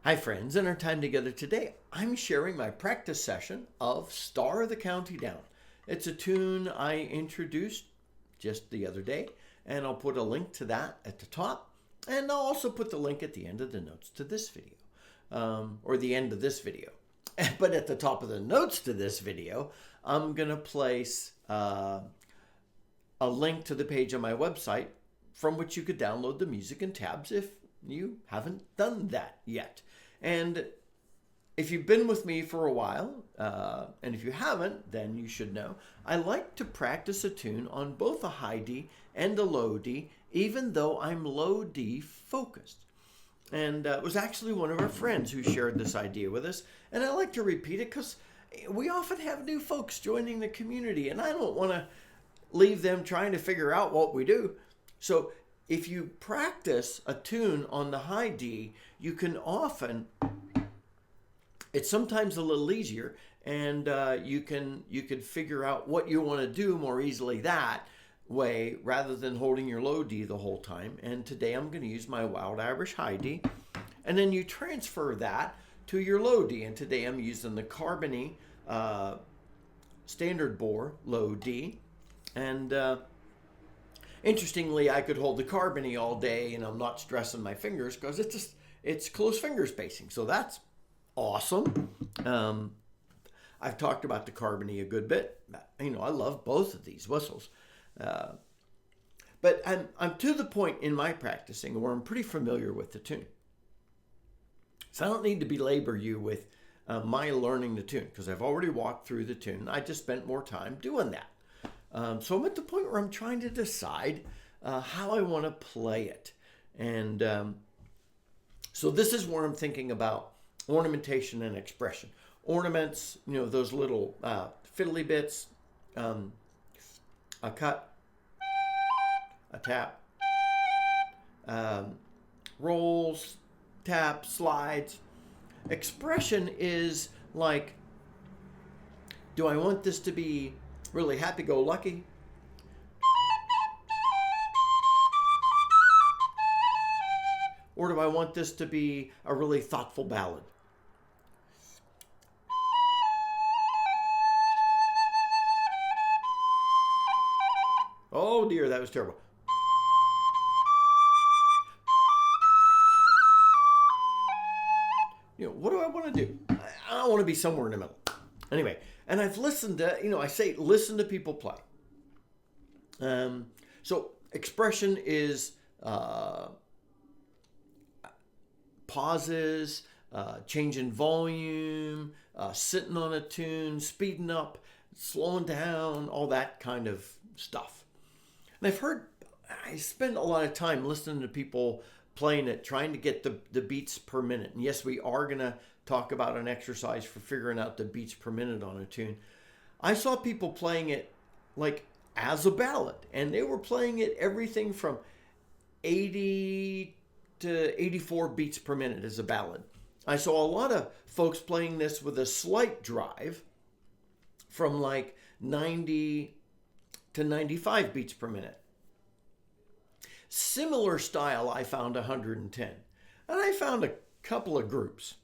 Hi friends, in our time together today, I'm sharing my practice session of Star of the County Down. It's a tune I introduced just the other day, and I'll put a link to that at the top, and I'll also put the link at the end of the notes to this video, or the end of this video. But at the top of the notes to this video, I'm going to place a link to the page on my website from which you could download the music and tabs if you haven't done that yet. And if you've been with me for a while, and if you haven't, then you should know, I like to practice a tune on both a high D and a low D, even though I'm low D focused. And it was actually one of our friends who shared this idea with us, and I like to repeat it because we often have new folks joining the community, and I don't want to leave them trying to figure out what we do. So if you practice a tune on the high D, you can often, it's sometimes a little easier, and you could figure out what you want to do more easily that way rather than holding your low D the whole time. And today I'm going to use my Wild Irish high D, and then you transfer that to your low D. And today I'm using the Carbony standard bore low D, and interestingly, I could hold the Carbony all day and I'm not stressing my fingers because it's close finger spacing. So that's awesome. I've talked about the Carbony a good bit. I love both of these whistles. But I'm to the point in my practicing where I'm pretty familiar with the tune. So I don't need to belabor you with my learning the tune because I've already walked through the tune. I just spent more time doing that. So I'm at the point where I'm trying to decide how I want to play it. And so this is where I'm thinking about ornamentation and expression. Ornaments, those little fiddly bits, a cut, a tap, rolls, tap, slides. Expression is like, do I want this to be really happy-go-lucky? Or do I want this to be a really thoughtful ballad? Oh dear, that was terrible. What do I want to do? I want to be somewhere in the middle. Anyway, and I've listened to, I say listen to people play. So expression is pauses, change in volume, sitting on a tune, speeding up, slowing down, all that kind of stuff. And I spend a lot of time listening to people playing it, trying to get the beats per minute. And yes, we are going to talk about an exercise for figuring out the beats per minute on a tune. I saw people playing it like as a ballad, and they were playing it everything from 80 to 84 beats per minute as a ballad. I saw a lot of folks playing this with a slight drive from like 90 to 95 beats per minute. Similar style I found 110. And I found a couple of groups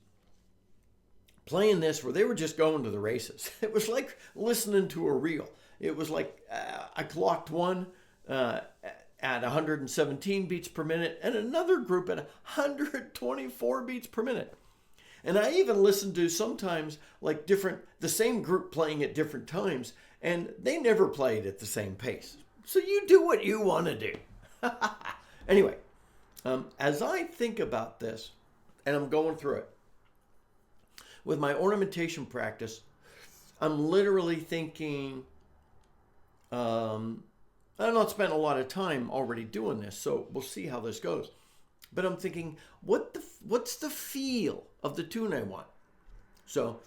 playing this where they were just going to the races. It was like listening to a reel. It was like I clocked one at 117 beats per minute and another group at 124 beats per minute. And I even listened to sometimes like the same group playing at different times, and they never played at the same pace. So you do what you want to do. Anyway, as I think about this, and I'm going through it, with my ornamentation practice, I'm literally thinking, I've not spent a lot of time already doing this, so we'll see how this goes. But I'm thinking, what's the feel of the tune I want? So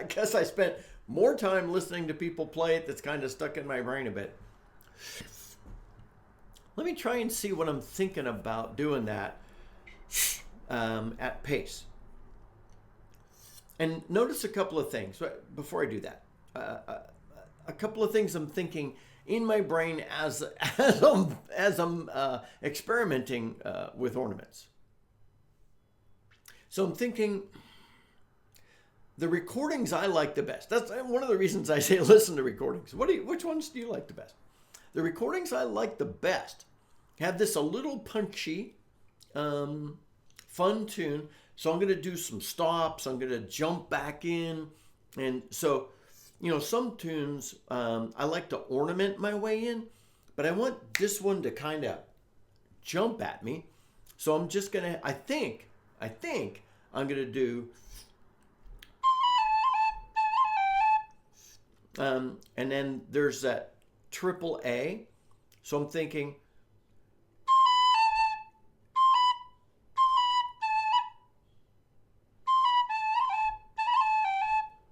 I guess I spent more time listening to people play it that's kind of stuck in my brain a bit. Let me try and see what I'm thinking about doing that at pace. And notice a couple of things before I do that. A couple of things I'm thinking in my brain as I'm experimenting with ornaments. So I'm thinking the recordings I like the best. That's one of the reasons I say listen to recordings. Which ones do you like the best? The recordings I like the best have this a little punchy, fun tune. So I'm going to do some stops. I'm going to jump back in. And so, some tunes I like to ornament my way in, but I want this one to kind of jump at me. So I'm just going to, I think I'm going to do, and then there's that triple A. So I'm thinking,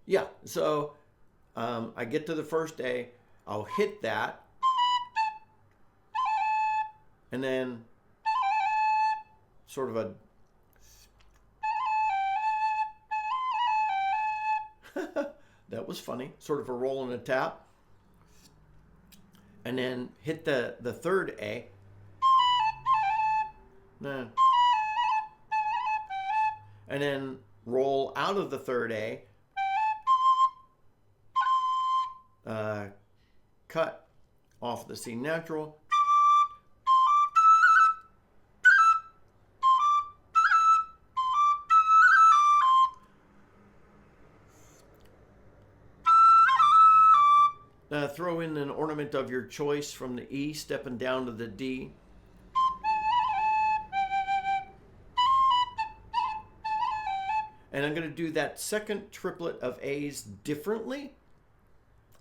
yeah, so I get to the first A, I'll hit that, and then sort of a, that was funny, sort of a roll and a tap, and then hit the third A, and then roll out of the third A, cut off the C natural, throw in an ornament of your choice from the E, stepping down to the D. And I'm going to do that second triplet of A's differently.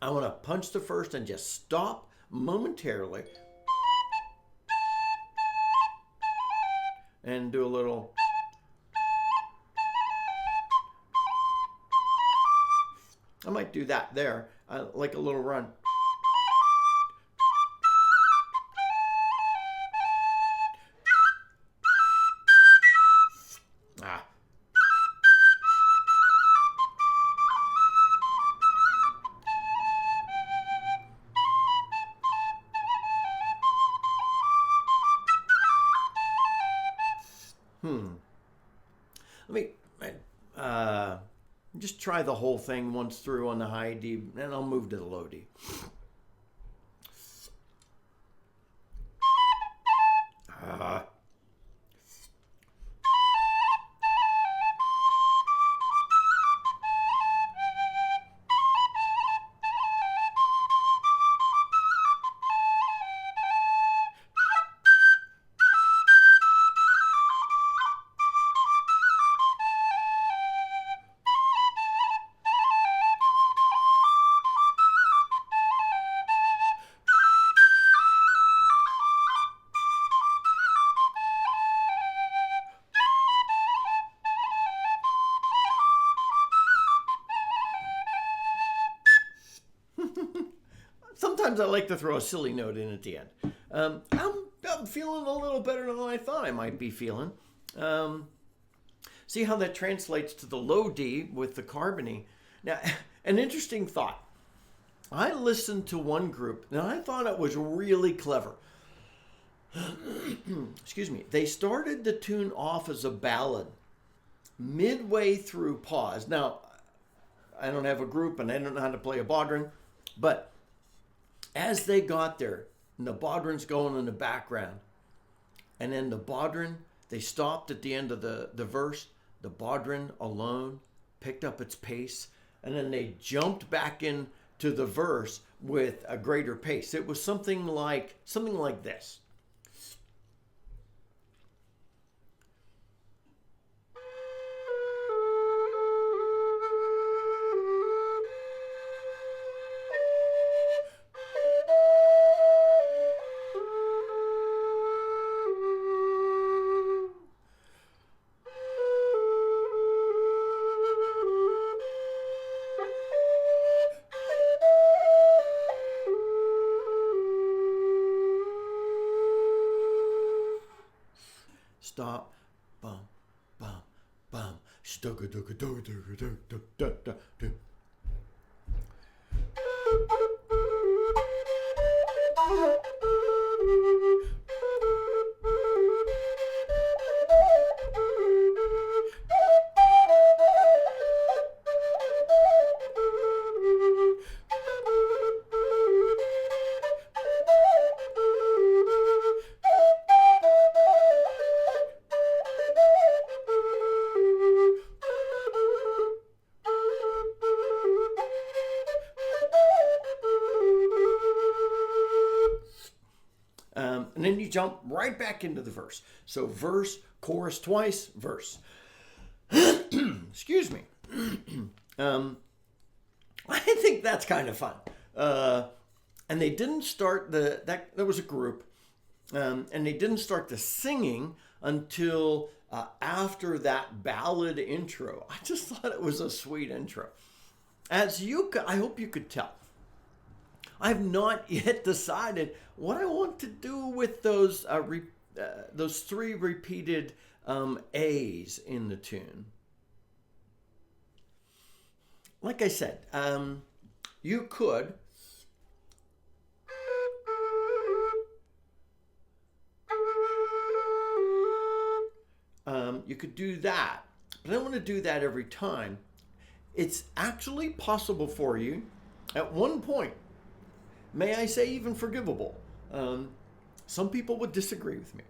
I want to punch the first and just stop momentarily. And do a little. I might do that there, like a little run. Ah. Let me just try the whole thing once through on the high D, and I'll move to the low D. Sometimes I like to throw a silly note in at the end. I'm feeling a little better than I thought I might be feeling. See how that translates to the low D with the carbony. Now, an interesting thought. I listened to one group and I thought it was really clever. Excuse me. They started the tune off as a ballad. Midway through pause. Now, I don't have a group and I don't know how to play a bodhran, but as they got there, and the bodhran's going in the background, and then the bodhran, they stopped at the end of the verse, the bodhran alone picked up its pace, and then they jumped back into the verse with a greater pace. It was something like this. And then you jump right back into the verse. So verse, chorus twice, verse. Excuse me. I think that's kind of fun. And they didn't start that was a group, and they didn't start the singing until after that ballad intro. I just thought it was a sweet intro. I hope you could tell, I've not yet decided what I want to do with those three repeated A's in the tune. Like I said, you could do that, but I don't want to do that every time. It's actually possible for you at one point, may I say even forgivable. Some people would disagree with me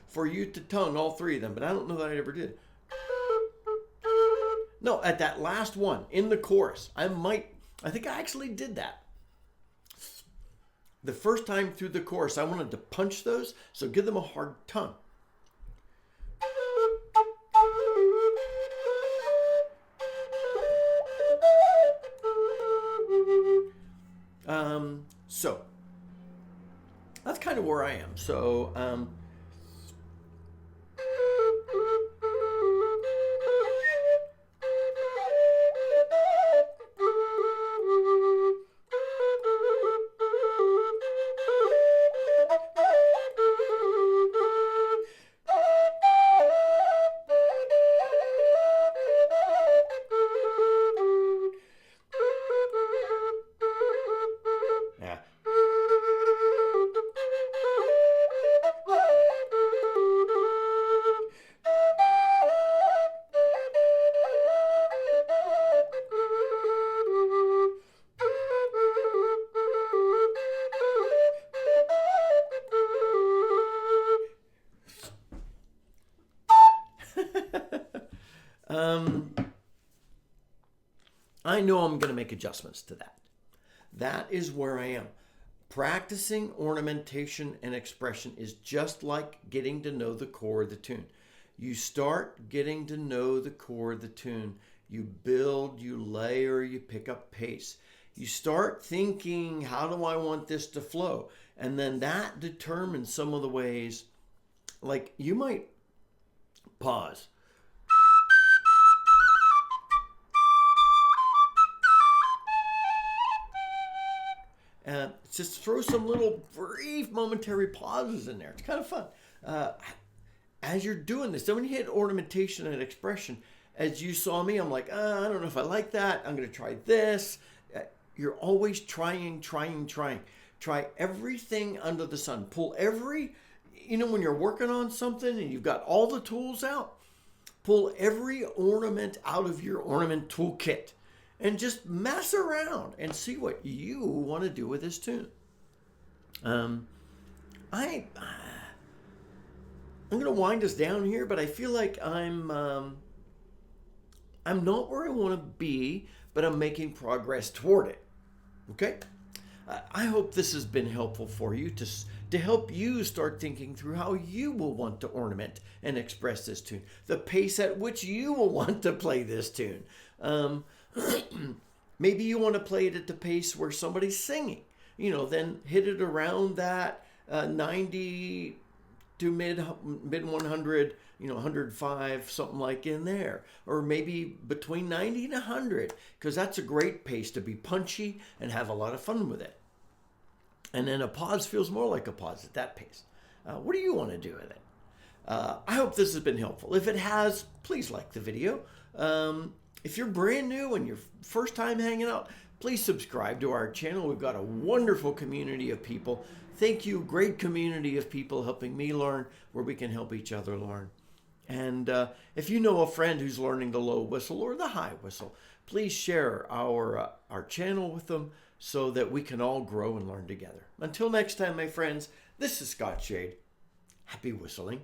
for you to tongue all three of them, but I don't know that I ever did. No, at that last one in the chorus, I think I actually did that. The first time through the chorus, I wanted to punch those, so give them a hard tongue. So that's kind of where I am. So I know I'm going to make adjustments to that. That is where I am. Practicing ornamentation and expression is just like getting to know the core of the tune. You start getting to know the core of the tune. You build, you layer, you pick up pace. You start thinking, how do I want this to flow? And then that determines some of the ways, like you might pause. Just throw some little brief momentary pauses in there. It's kind of fun. As you're doing this, then when you hit ornamentation and expression, as you saw me, I'm like, I don't know if I like that. I'm going to try this. You're always trying. Try everything under the sun. Pull when you're working on something and you've got all the tools out, pull every ornament out of your ornament toolkit. And just mess around and see what you want to do with this tune. I'm going to wind us down here, but I feel like I'm not where I want to be, but I'm making progress toward it. Okay? I hope this has been helpful for you to help you start thinking through how you will want to ornament and express this tune, the pace at which you will want to play this tune. Maybe you want to play it at the pace where somebody's singing, then hit it around that 90 to mid 100, 105, something like in there, or maybe between 90 and 100, because that's a great pace to be punchy and have a lot of fun with it. And then a pause feels more like a pause at that pace. What do you want to do with it? I hope this has been helpful. If it has, please like the video. If you're brand new and your first time hanging out, please subscribe to our channel. We've got a wonderful community of people. Thank you, great community of people helping me learn, where we can help each other learn. And if you know a friend who's learning the low whistle or the high whistle, please share our channel with them so that we can all grow and learn together. Until next time, my friends, this is Scott Shade. Happy whistling.